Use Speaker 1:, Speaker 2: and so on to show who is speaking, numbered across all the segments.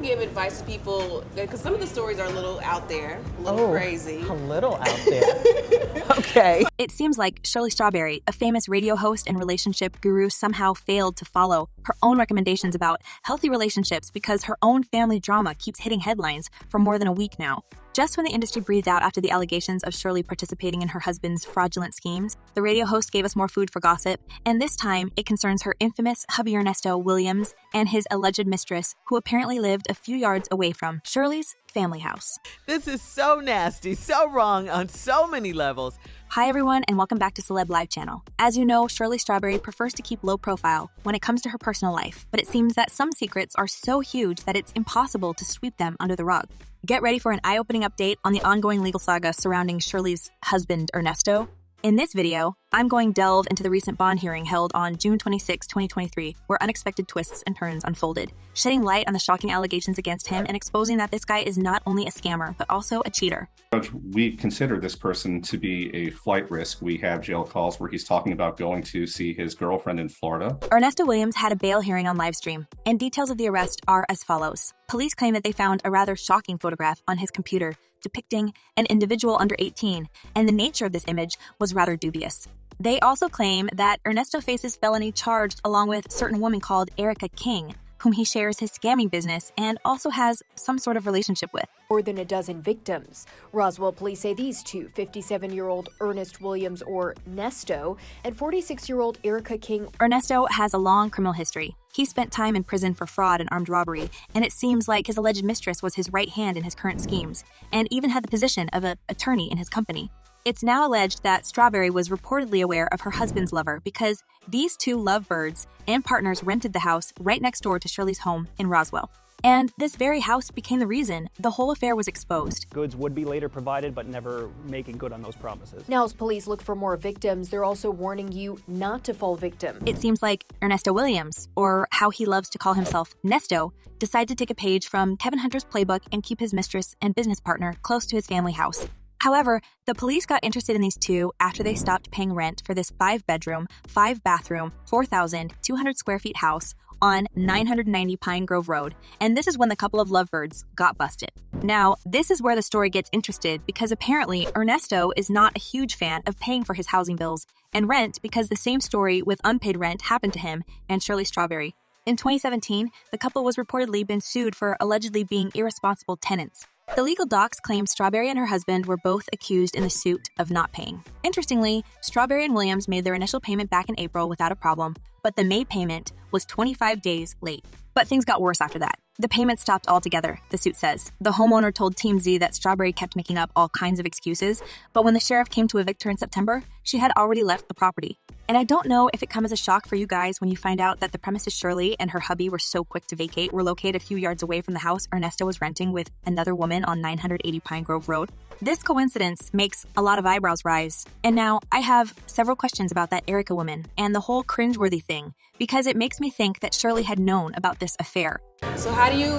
Speaker 1: give advice to people? Because some of the stories are a little out there, a little crazy.
Speaker 2: A little out there. Okay.
Speaker 3: It seems like Shirley Strawberry, a famous radio host and relationship guru, somehow failed to follow her own recommendations about healthy relationships because her own family drama keeps hitting headlines for more than a week now. Just when the industry breathed out after the allegations of Shirley participating in her husband's fraudulent schemes, the radio host gave us more food for gossip, and this time it concerns her infamous hubby Ernesto Williams and his alleged mistress, who apparently lived a few yards away from Shirley's family house.
Speaker 2: This is so nasty, so wrong on so many levels.
Speaker 3: Hi everyone, and welcome back to Celeb Live Channel. As you know, Shirley Strawberry prefers to keep low profile when it comes to her personal life, but it seems that some secrets are so huge that it's impossible to sweep them under the rug. Get ready for an eye-opening update on the ongoing legal saga surrounding Shirley's husband, Ernesto. In this video, I'm going to delve into the recent bond hearing held on June 26, 2023, where unexpected twists and turns unfolded, shedding light on the shocking allegations against him and exposing that this guy is not only a scammer, but also a cheater.
Speaker 4: Judge, we consider this person to be a flight risk. We have jail calls where he's talking about going to see his girlfriend in Florida.
Speaker 3: Ernesto Williams had a bail hearing on livestream, and details of the arrest are as follows. Police claim that they found a rather shocking photograph on his computer depicting an individual under 18, and the nature of this image was rather dubious. They also claim that Ernesto faces felony charged along with a certain woman called Erica King, whom he shares his scamming business and also has some sort of relationship with.
Speaker 5: More than a dozen victims. Roswell police say these two, 57-year-old Ernest Williams, or Nesto, and 46-year-old Erica King.
Speaker 3: Ernesto has a long criminal history. He spent time in prison for fraud and armed robbery, and it seems like his alleged mistress was his right hand in his current schemes, and even had the position of an attorney in his company. It's now alleged that Strawberry was reportedly aware of her husband's lover because these two lovebirds and partners rented the house right next door to Shirley's home in Roswell. And this very house became the reason the whole affair was exposed.
Speaker 6: Goods would be later provided, but never making good on those promises.
Speaker 5: Now, as police look for more victims, they're also warning you not to fall victim.
Speaker 3: It seems like Ernesto Williams, or how he loves to call himself Nesto, decided to take a page from Kevin Hunter's playbook and keep his mistress and business partner close to his family house. However, the police got interested in these two after they stopped paying rent for this 5-bedroom, 5-bathroom, 4,200 square feet house on 990 Pine Grove Road, and this is when the couple of lovebirds got busted. Now, this is where the story gets interested because apparently Ernesto is not a huge fan of paying for his housing bills and rent because the same story with unpaid rent happened to him and Shirley Strawberry. In 2017, the couple was reportedly been sued for allegedly being irresponsible tenants. The legal docs claim Strawberry and her husband were both accused in the suit of not paying. Interestingly, Strawberry and Williams made their initial payment back in April without a problem, but the May payment was 25 days late. But things got worse after that. The payment stopped altogether, the suit says. The homeowner told TMZ that Strawberry kept making up all kinds of excuses, but when the sheriff came to evict her in September, she had already left the property. And I don't know if it comes as a shock for you guys when you find out that the premises Shirley and her hubby were so quick to vacate were located a few yards away from the house Ernesto was renting with another woman on 980 Pine Grove Road. This coincidence makes a lot of eyebrows rise. And now I have several questions about that Erica woman and the whole cringeworthy thing, because it makes me think that Shirley had known about this affair.
Speaker 1: So how do you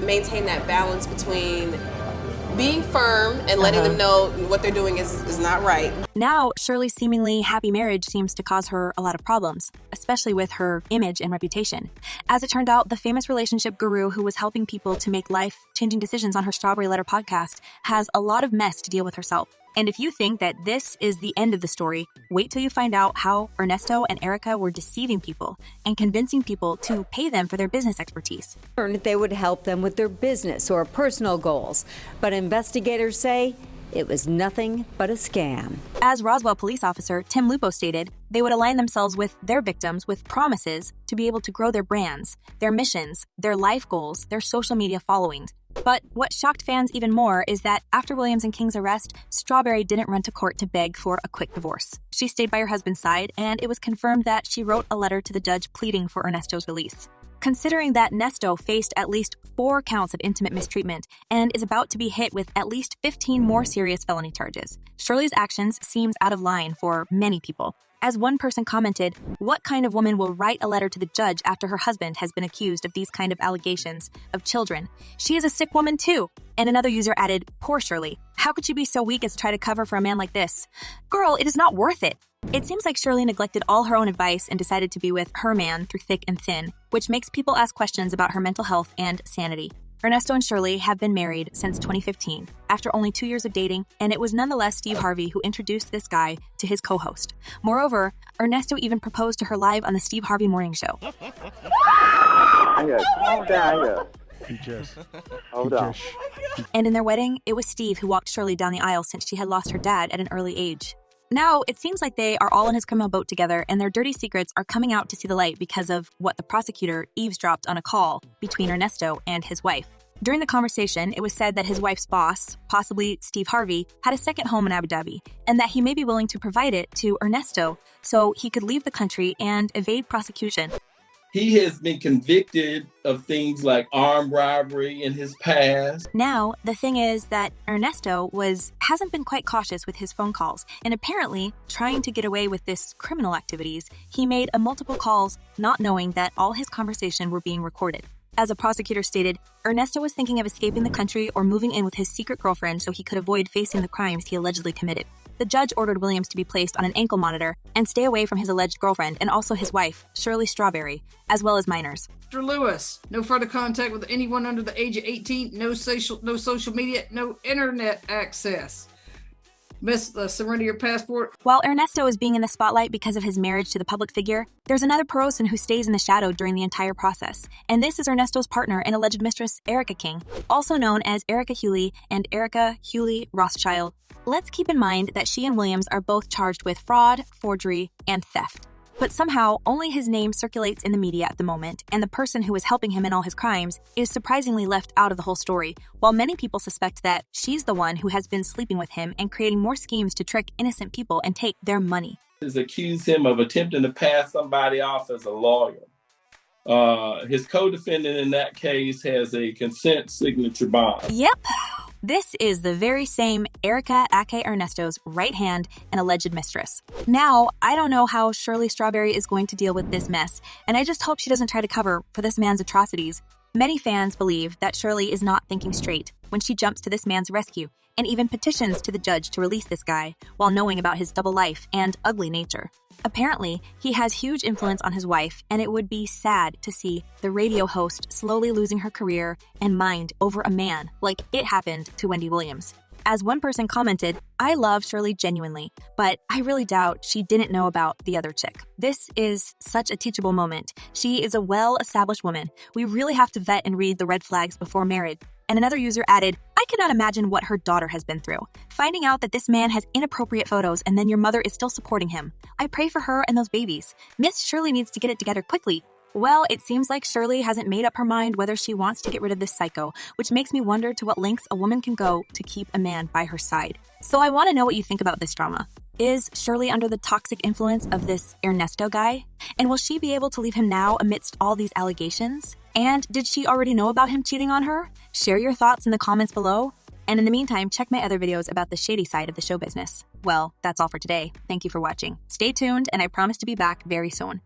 Speaker 1: maintain that balance between being firm and letting them know what they're doing is not right?
Speaker 3: Now, Shirley's seemingly happy marriage seems to cause her a lot of problems, especially with her image and reputation. As it turned out, the famous relationship guru who was helping people to make life-changing decisions on her Strawberry Letter podcast has a lot of mess to deal with herself. And if you think that this is the end of the story, wait till you find out how Ernesto and Erica were deceiving people and convincing people to pay them for their business expertise.
Speaker 7: They would help them with their business or personal goals, but investigators say it was nothing but a scam.
Speaker 3: As Roswell police officer Tim Lupo stated, they would align themselves with their victims with promises to be able to grow their brands, their missions, their life goals, their social media followings. But what shocked fans even more is that after Williams and King's arrest, Strawberry didn't run to court to beg for a quick divorce. She stayed by her husband's side, and it was confirmed that she wrote a letter to the judge pleading for Ernesto's release. Considering that Nesto faced at least 4 counts of intimate mistreatment and is about to be hit with at least 15 more serious felony charges, Shirley's actions seems out of line for many people. As one person commented, what kind of woman will write a letter to the judge after her husband has been accused of these kind of allegations of children? She is a sick woman too. And another user added, poor Shirley. How could she be so weak as to try to cover for a man like this? Girl, it is not worth it. It seems like Shirley neglected all her own advice and decided to be with her man through thick and thin, which makes people ask questions about her mental health and sanity. Ernesto and Shirley have been married since 2015, after only 2 years of dating, and it was nonetheless Steve Harvey who introduced this guy to his co-host. Moreover, Ernesto even proposed to her live on the Steve Harvey Morning Show.
Speaker 8: Calm down here. Hold on.
Speaker 3: And in their wedding, it was Steve who walked Shirley down the aisle since she had lost her dad at an early age. Now, it seems like they are all in his criminal boat together, and their dirty secrets are coming out to see the light because of what the prosecutor eavesdropped on a call between Ernesto and his wife. During the conversation, it was said that his wife's boss, possibly Steve Harvey, had a second home in Abu Dhabi, and that he may be willing to provide it to Ernesto so he could leave the country and evade prosecution.
Speaker 9: He has been convicted of things like armed robbery in his past.
Speaker 3: Now, the thing is that Ernesto hasn't been quite cautious with his phone calls, and apparently, trying to get away with this criminal activities, he made multiple calls not knowing that all his conversation were being recorded. As a prosecutor stated, Ernesto was thinking of escaping the country or moving in with his secret girlfriend so he could avoid facing the crimes he allegedly committed. The judge ordered Williams to be placed on an ankle monitor and stay away from his alleged girlfriend and also his wife, Shirley Strawberry, as well as minors.
Speaker 10: Mr. Lewis, no further contact with anyone under the age of 18, no social media, no internet access. Miss, surrender your passport.
Speaker 3: While Ernesto is being in the spotlight because of his marriage to the public figure, there's another person who stays in the shadow during the entire process. And this is Ernesto's partner and alleged mistress, Erica King, also known as Erica Hewley and Erica Hewley Rothschild. Let's keep in mind that she and Williams are both charged with fraud, forgery, and theft. But somehow, only his name circulates in the media at the moment, and the person who is helping him in all his crimes is surprisingly left out of the whole story, while many people suspect that she's the one who has been sleeping with him and creating more schemes to trick innocent people and take their money.
Speaker 9: Has accused him of attempting to pass somebody off as a lawyer. His co-defendant in that case has a consent signature bond.
Speaker 3: Yep. This is the very same Erica aka Ernesto's right hand and alleged mistress. Now, I don't know how Shirley Strawberry is going to deal with this mess, and I just hope she doesn't try to cover for this man's atrocities. Many fans believe that Shirley is not thinking straight when she jumps to this man's rescue and even petitions to the judge to release this guy while knowing about his double life and ugly nature. Apparently, he has huge influence on his wife, and it would be sad to see the radio host slowly losing her career and mind over a man like it happened to Wendy Williams. As one person commented, "I love Shirley genuinely, but I really doubt she didn't know about the other chick." This is such a teachable moment. She is a well-established woman. We really have to vet and read the red flags before marriage. And another user added, "I cannot imagine what her daughter has been through. Finding out that this man has inappropriate photos and then your mother is still supporting him. I pray for her and those babies. Miss Shirley needs to get it together quickly." Well, it seems like Shirley hasn't made up her mind whether she wants to get rid of this psycho, which makes me wonder to what lengths a woman can go to keep a man by her side. So I want to know what you think about this drama. Is Shirley under the toxic influence of this Ernesto guy? And will she be able to leave him now amidst all these allegations? And did she already know about him cheating on her? Share your thoughts in the comments below. And in the meantime, check my other videos about the shady side of the show business. Well, that's all for today. Thank you for watching. Stay tuned, and I promise to be back very soon.